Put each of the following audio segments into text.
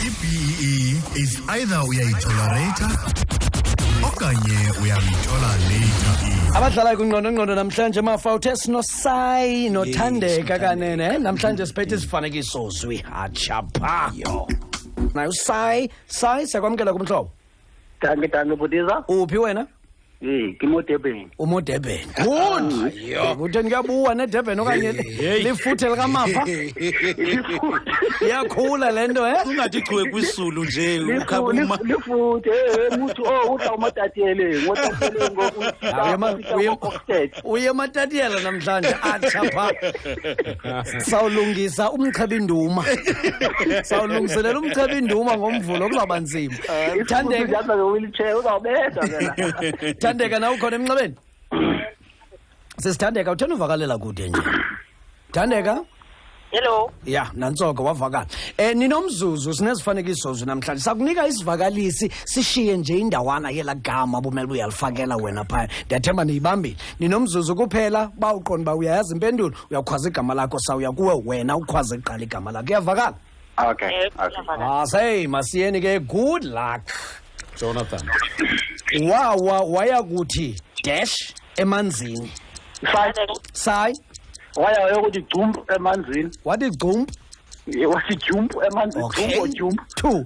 I-BEE is either uyayitolerate okanye uyayithola later. Abadlala kungqondo ngqondo namhlanje Mafa uthe sinosai nothandeka kanene namhlanje siphethe isifanekiso zwihatshapha nayo sai siyakwamkela kumhlobo. Danke butiza. Uphi wena? Kimodebeni. Umodebeni. Good. Uthe ngiyabuwa neDurban okanye lifuthe likaMafa. Iyakhula lento ungathi chiwe kwisulu nje ukhabuma. Lifuthe umuntu uta umatatiyele ngokuthi uye matatiyela namhlanje achapha. Sawulungisa umchabinduma. Sawulungiselela umchabinduma ngomvulo kuzaba nzima. Thandeka wheelchair uzawubetha phela. Thandeka na ukhona emnxebeni? Sisithandeka uthena uvakalela kude nje. Thandeka? Hello. Ya, nantsoko wavakala. Ninomzuzu sinezifanekiso namhlanje. Sakunika isivakalisi sishiye nje indawana yela gama bomela uyalifakela wena phaya. Ndiyathemba niyibambile. Ninomzuzu kuphela bawuqonda ba uyayazi impendulo uyakhwaza igama lakho sawuya kuwe wena ukhwaza iqala igama lakho. Iyavakala? Okay. Say masiyeni ke good luck. Jonathan. Waya kuthi dash emanzini. Sai. Waya ukuthi jump emanzini. Wathi jump? Wathi jump emanzini. Okay. Jump. 2.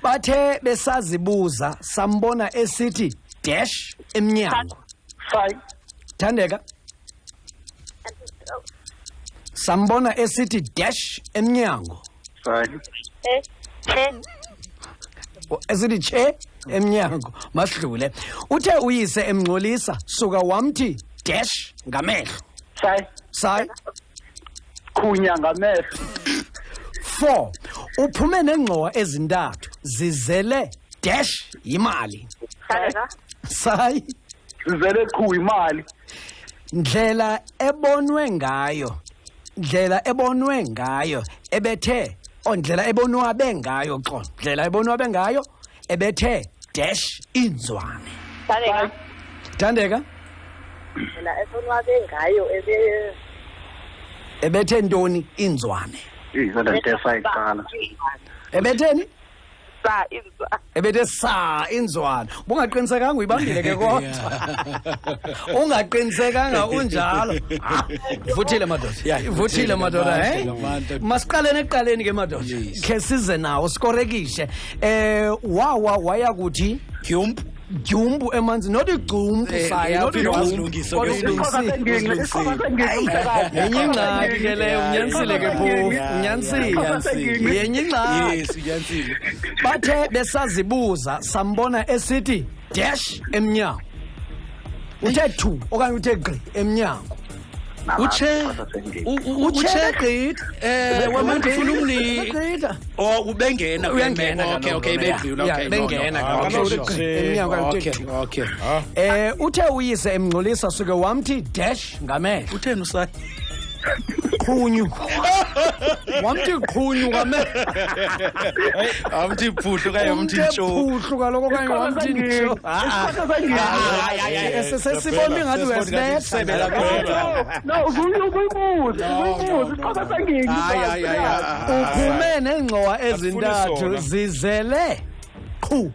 Bathe besazibuza sambona esithi dash emnyango. Sai. Thandeka? Sambona esithi dash emnyango. Sai. Esithi che emnyango masidlule. Uthe uyise emngcolisa suka wamthi dash ngamehlo. Sai. Khunya ngamehlo. 4. Uphume nengqowa ezintathu zizele dash imali. Sai. Zizele khu imali. Ndlela ebonwe ngayo ebethe ndlela ebonwa bengayo xolo. Ndlela ebonwa bengayo ebethe dash inzwane. Thandeka? Ndlela ebonwa bengayo ebethe ntoni inzwane? Iqala. Ebetheni? Sa inzwane. Ebethe sa inzwane. Bungaqinisekanga uyibambile ke kodwa. Ungaqinisekanga unjalo. Ivuthile madoda. Ivuthile madoda, Masiqaleni eqaleni ke madoda. Ke size nawo sikorekishe. Waya kuthi jumbu emanzi not igcumbu saya not wasilungisa yenye ingxaki ke leyo unyanisile ke phofu unyanisile yenye ingxaki bathe besazibuza sambona esithi dash emnyango uthe thu okanye uthe gqi emnyango uche wamantu ufuna umni ubengena okay bedlula bengena uthe uyise emngcolisa suke wamthi dash ngamehlo utheni usay qhunyu wamthi qhunyu ngamehlo amthi phuhlu kanye umthi ntsho phuhlu kaloko kanye wamthi ntsho sesibona ngathi wesebenzela No, uphume nengqowa ezintathu zizele qhu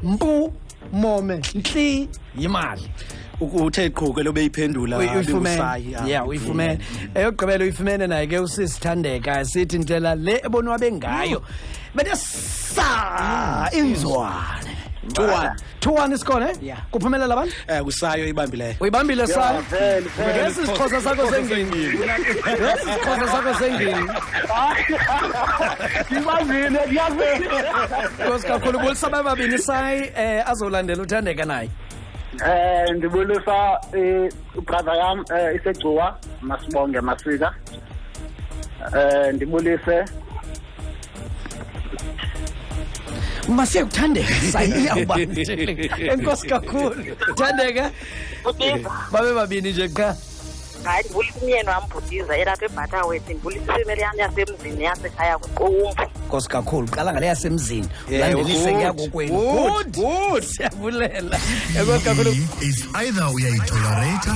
mpu mome nhli imali. Uthe qhuke lobe iphendula usayi uyifumene eyogqibela uyifumene naye ke usisithandeka sithi ndlela le ebonwa bengayo bethe sa inzwane 2-1 isikole kuphumelela abantu kusayo ibambileyo uyibambile sayo ngesixhosa sakho sengini ngesixhosa sakho sengini Ibambile Nkosi kakhulu bulisa bababini sayi azolandela uthandeka naye ndibulisa ubrother yam isegcuwa Masibonge Masika. Ndibulise masiye kuthandeka sayiyawuba enkosi kakhulu thandeka babe babini nje cha hayi ndibulisa umyeni wam Bhutiza elapha eButterworth ndibulisa ifemeli yam yasemzini yasekhaya kuQumbu. Nkosi kakhulu qala ngale yasemzini ulandelise ngiyakokwenu good siyabulela enkosi kakhulu is either uyayitolerate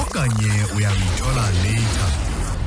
okanye uyayithola later.